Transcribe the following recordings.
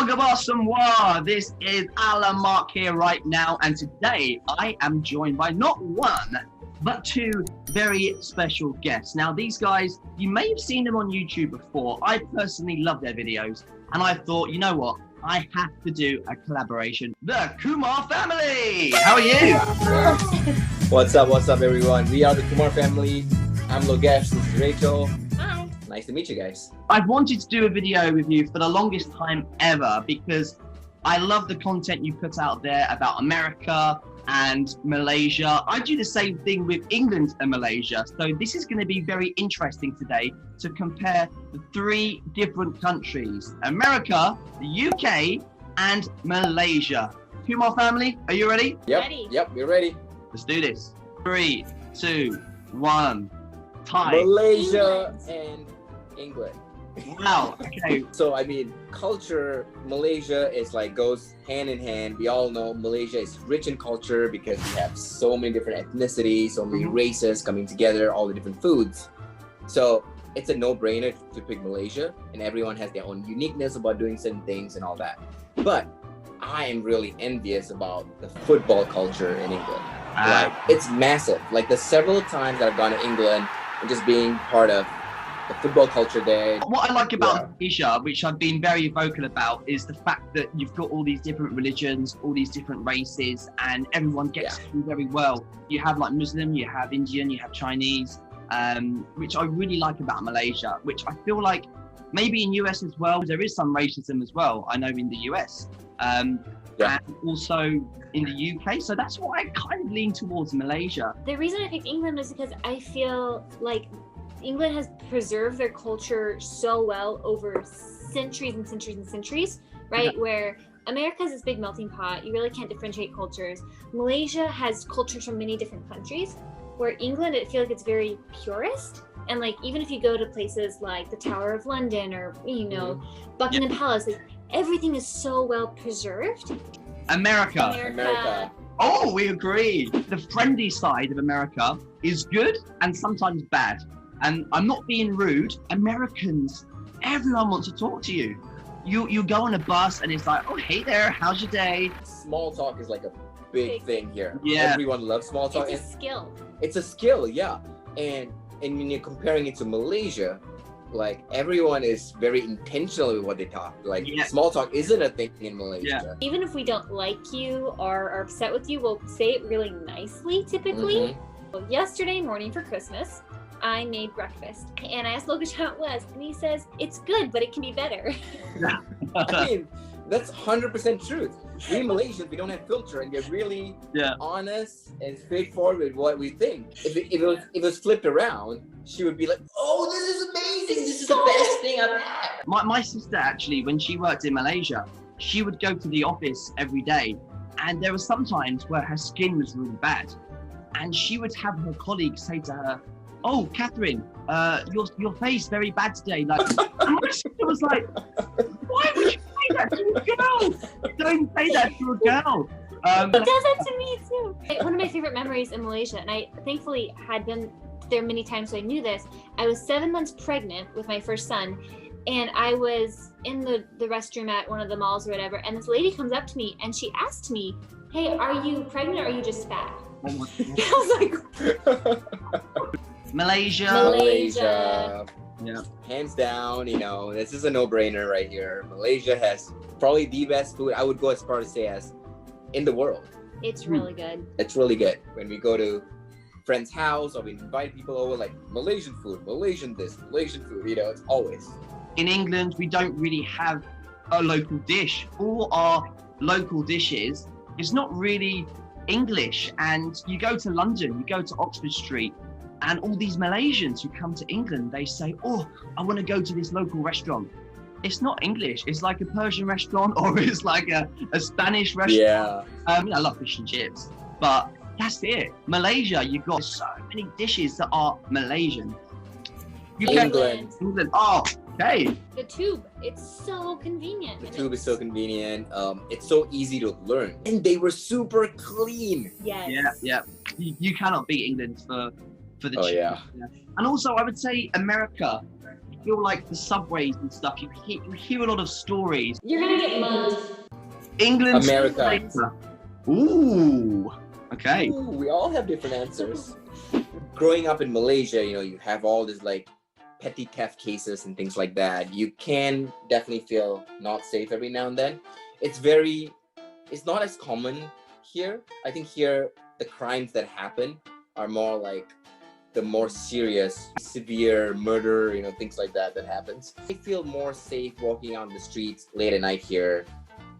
Bonjour, this is Alan Mark here right now, and today I am joined by not one, but two very special guests. Now, these guys, you may have seen them on YouTube before. I personally love their videos, and I thought, you know what? I have to do a collaboration. The Kumar Family! How are you? What's up, everyone? We are the Kumar Family. I'm Logesh, this is Rachel. Hi. Nice to meet you guys. I've wanted to do a video with you for the longest time ever because I love the content you put out there about America and Malaysia. I do the same thing with England and Malaysia. So this is going to be very interesting today to compare the three different countries, America, the UK, and Malaysia. Kumar Family, are you ready? Yep, we're ready. Let's do this. 3, 2, 1. Time. Malaysia and England. Wow, okay. So, I mean, culture, Malaysia is like goes hand in hand. We all know Malaysia is rich in culture because we have so many different ethnicities, so many races coming together, all the different foods. So it's a no-brainer to pick Malaysia, and everyone has their own uniqueness about doing certain things and all that. But I am really envious about the football culture in England. Like, it's massive. Like, the several times that I've gone to England and just being part of the football culture there. What I like about Malaysia, which I've been very vocal about, is the fact that you've got all these different religions, all these different races, and everyone gets through very well. You have like Muslim, you have Indian, you have Chinese, which I really like about Malaysia, which I feel like maybe in US as well, there is some racism as well. I know in the US, and also in the UK. So that's why I kind of lean towards Malaysia. The reason I picked England was because I feel like England has preserved their culture so well over centuries and centuries and centuries, right? Yeah. Where America is this big melting pot. You really can't differentiate cultures. Malaysia has cultures from many different countries, where England, I feel like it's very purist. And like, even if you go to places like the Tower of London or, you know, Buckingham Palace, like, everything is so well preserved. America. Oh, we agree. The friendly side of America is good and sometimes bad. And I'm not being rude. Americans, everyone wants to talk to you. You go on a bus and it's like, oh, hey there, how's your day? Small talk is like a big thing here. Yeah. Everyone loves small talk. It's a skill. It's a skill, yeah. And when you're comparing it to Malaysia, like, everyone is very intentional with what they talk. Like, small talk isn't a thing in Malaysia. Even if we don't like you or are upset with you, we'll say it really nicely, typically. Well, yesterday morning for Christmas, I made breakfast, and I asked Lokesh how it was, and he says, it's good, but it can be better. I mean, that's 100% truth. We Malaysians, we don't have filter, and we're really honest and straightforward with what we think. If it was flipped around, she would be like, oh, this is amazing. This is the best thing I've had. My sister, actually, when she worked in Malaysia, she would go to the office every day, and there were some times where her skin was really bad, and she would have her colleagues say to her, oh, Catherine, your face very bad today. Like, and my sister was like, why would you say that to a girl? Don't say that to a girl. He does that to me too. One of my favorite memories in Malaysia, and I thankfully had been there many times, so I knew this. I was 7 months pregnant with my first son, and I was in the restroom at one of the malls or whatever, and this lady comes up to me and she asked me, hey, are you pregnant or are you just fat? I was like, Malaysia. Yeah. Hands down, you know, this is a no-brainer right here. Malaysia has probably the best food, I would go as far to say, as in the world. It's really good. It's really good. When we go to friend's house or we invite people over, like, Malaysian food, Malaysian this, Malaysian food, you know, it's always. In England, we don't really have a local dish. All our local dishes is not really English. And you go to London, you go to Oxford Street, and all these Malaysians who come to England, they say, oh, I want to go to this local restaurant. It's not English. It's like a Persian restaurant, or it's like a Spanish restaurant. Yeah. I love fish and chips, but that's it. Malaysia, you've got so many dishes that are Malaysian. England. Oh, okay. The tube, it's so convenient. The tube is so convenient. It's so easy to learn. And they were super clean. Yes. Yeah. You cannot beat England for the Oh, tube. yeah. And also, I would say America. feel like the subways and stuff, you hear a lot of stories. You're gonna get mugged. England, America. Ooh, okay. Ooh, we all have different answers. Growing up in Malaysia, you know, you have all these like petty theft cases and things like that. You can definitely feel not safe every now and then. It's not as common here. I think here the crimes that happen are more like the more serious, severe murder, you know, things like that happens. I feel more safe walking on the streets late at night here,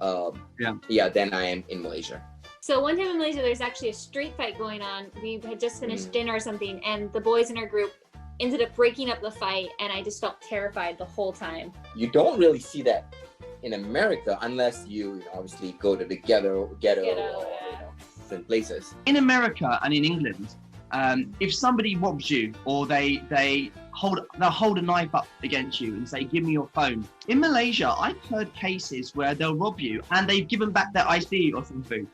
than I am in Malaysia. So one time in Malaysia, there's actually a street fight going on. We had just finished dinner or something, and the boys in our group ended up breaking up the fight, and I just felt terrified the whole time. You don't really see that in America unless you obviously go to the ghetto or different places. In America and in England, if somebody robs you or they'll hold a knife up against you and say, give me your phone. In Malaysia, I've heard cases where they'll rob you and they've given back their ID or something.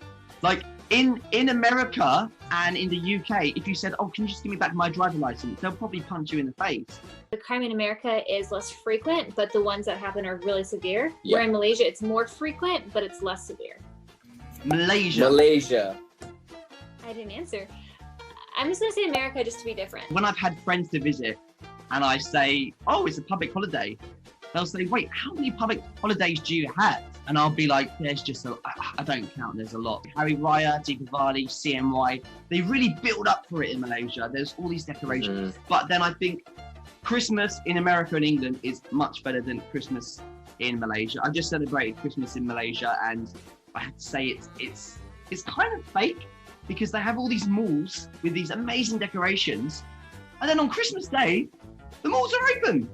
Like in America and in the UK, if you said, oh, can you just give me back my driver license? They'll probably punch you in the face. The crime in America is less frequent, but the ones that happen are really severe. Yeah. Where in Malaysia, it's more frequent, but it's less severe. Malaysia. I didn't answer. I'm just gonna say America just to be different. When I've had friends to visit and I say, oh, it's a public holiday, they'll say, wait, how many public holidays do you have? And I'll be like, there's just I don't count, there's a lot. Hari Raya, Deepavali, CNY, they really build up for it in Malaysia. There's all these decorations. But then I think Christmas in America and England is much better than Christmas in Malaysia. I just celebrated Christmas in Malaysia and I have to say it's kind of fake because they have all these malls with these amazing decorations. And then on Christmas Day, the malls are open.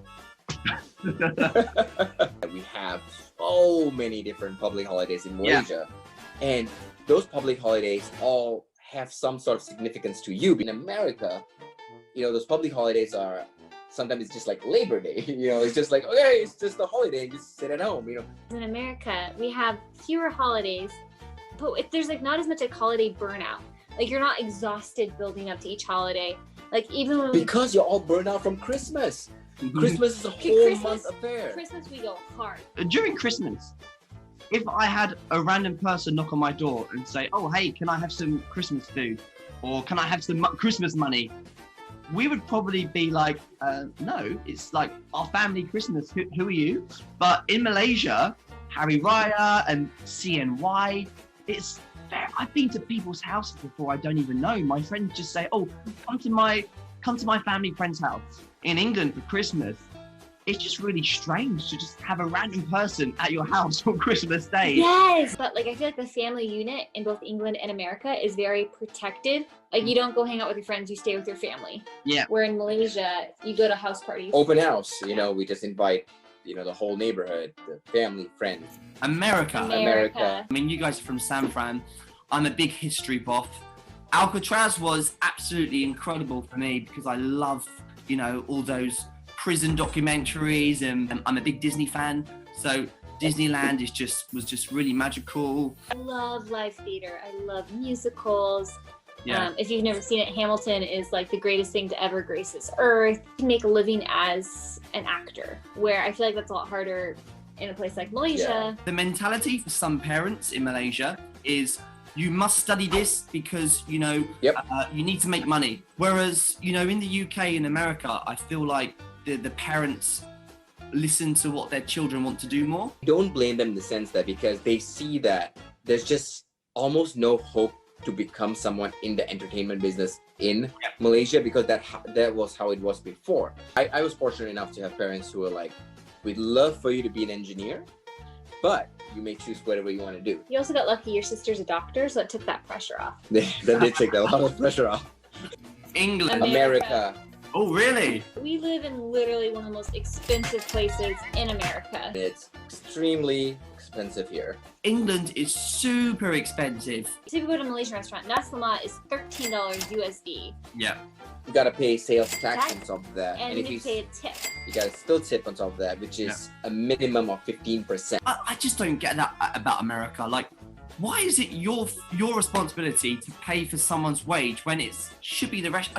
We have so many different public holidays in Malaysia, and those public holidays all have some sort of significance to you. In America, you know, those public holidays are sometimes it's just like Labor Day. You know, it's just like, okay, it's just a holiday, just sit at home. You know, in America, we have fewer holidays, but there's like not as much like holiday burnout. Like you're not exhausted building up to each holiday. Like even when because you're all burned out from Christmas. Christmas is a whole month affair. Christmas we go hard. During Christmas, if I had a random person knock on my door and say, oh, hey, can I have some Christmas food? Or can I have some Christmas money? We would probably be like, no, it's like our family Christmas. Who are you? But in Malaysia, Hari Raya and CNY, it's fair. I've been to people's houses before I don't even know. My friends just say, oh, come to my family friend's house. In England for Christmas, it's just really strange to just have a random person at your house on Christmas Day. Yes, but like I feel like the family unit in both England and America is very protected. Like you don't go hang out with your friends, you stay with your family. Yeah. Where in Malaysia, you go to house parties. Open house, you know, we just invite, you know, the whole neighborhood, the family, friends. America. America. I mean, you guys are from San Fran. I'm a big history buff. Alcatraz was absolutely incredible for me because I love, you know, all those prison documentaries and I'm a big Disney fan. So Disneyland was just really magical. I love live theater. I love musicals. Yeah. If you've never seen it, Hamilton is like the greatest thing to ever grace this earth. You can make a living as an actor, where I feel like that's a lot harder in a place like Malaysia. The mentality for some parents in Malaysia is you must study this because, you know, you need to make money. Whereas, you know, in the UK and America, I feel like the parents listen to what their children want to do more. Don't blame them in the sense that because they see that there's just almost no hope to become someone in the entertainment business in Malaysia because that was how it was before. I was fortunate enough to have parents who were like, we'd love for you to be an engineer, but you may choose whatever you want to do. You also got lucky your sister's a doctor, so it took that pressure off. That did take a lot of pressure off. England. America. Oh, really? We live in literally one of the most expensive places in America. It's extremely expensive here. England is super expensive. So if you go to a Malaysian restaurant, nasi lemak is $13 USD. Yeah. You gotta pay sales tax on top of that. And if you pay a tip. You gotta still tip on top of that, which is a minimum of 15%. I just don't get that about America. Like, why is it your responsibility to pay for someone's wage when it should be the rest?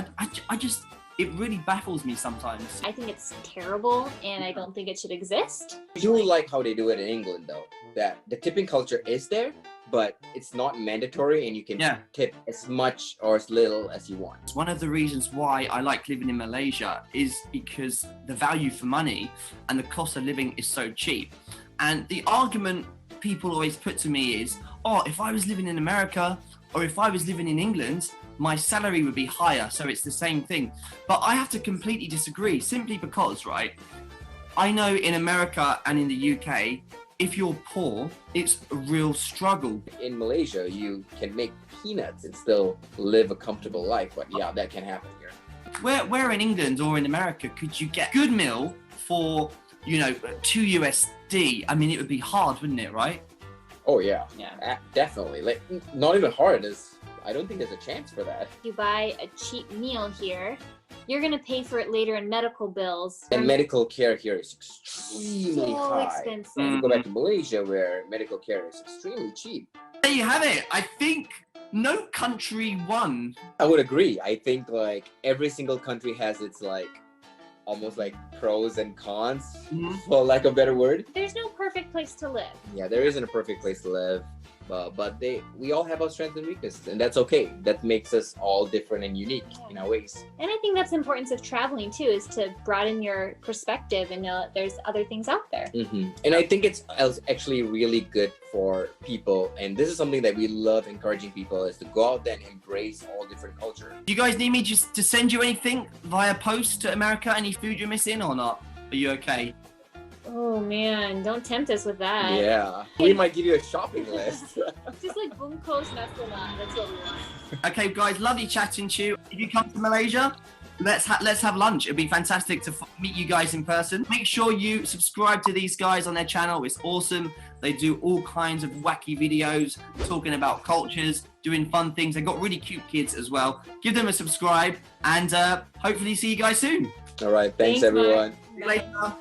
It really baffles me sometimes. I think it's terrible, and I don't think it should exist. I do like how they do it in England, though. That the tipping culture is there, but it's not mandatory, and you can tip as much or as little as you want. One of the reasons why I like living in Malaysia is because the value for money and the cost of living is so cheap. And the argument people always put to me is, oh, if I was living in America or if I was living in England, my salary would be higher, so it's the same thing. But I have to completely disagree, simply because, right, I know in America and in the UK, if you're poor, it's a real struggle. In Malaysia, you can make peanuts and still live a comfortable life, but yeah, that can happen here. Where in England or in America could you get a good meal for, you know, $2 USD? I mean, it would be hard, wouldn't it, right? Oh yeah, Yeah. definitely. Like, not even hard. I don't think there's a chance for that. If you buy a cheap meal here, you're gonna pay for it later in medical bills. And medical care here is extremely so high. expensive. You go back to Malaysia, where medical care is extremely cheap. There you have it. I think no country won. I would agree. I think like every single country has its like almost like pros and cons, for lack of a better word. There's no perfect place to live. Yeah, there isn't a perfect place to live, but we all have our strengths and weaknesses, and that's okay. That makes us all different and unique in our ways. And I think that's the importance of traveling too, is to broaden your perspective and know that there's other things out there. And I think it's actually really good for people, and this is something that we love encouraging people, is to go out there and embrace all different culture. Do you guys need me just to send you anything via post to America? Any food you're missing or not? Are you okay? Oh man, don't tempt us with that. Yeah, we might give you a shopping list. Just like bungkus nasi, that's what we want. Okay, guys, lovely chatting to you. If you come to Malaysia, let's have lunch. It'd be fantastic to meet you guys in person. Make sure you subscribe to these guys on their channel. It's awesome. They do all kinds of wacky videos talking about cultures, doing fun things. They've got really cute kids as well. Give them a subscribe, and hopefully see you guys soon. All right, thanks everyone. See you later.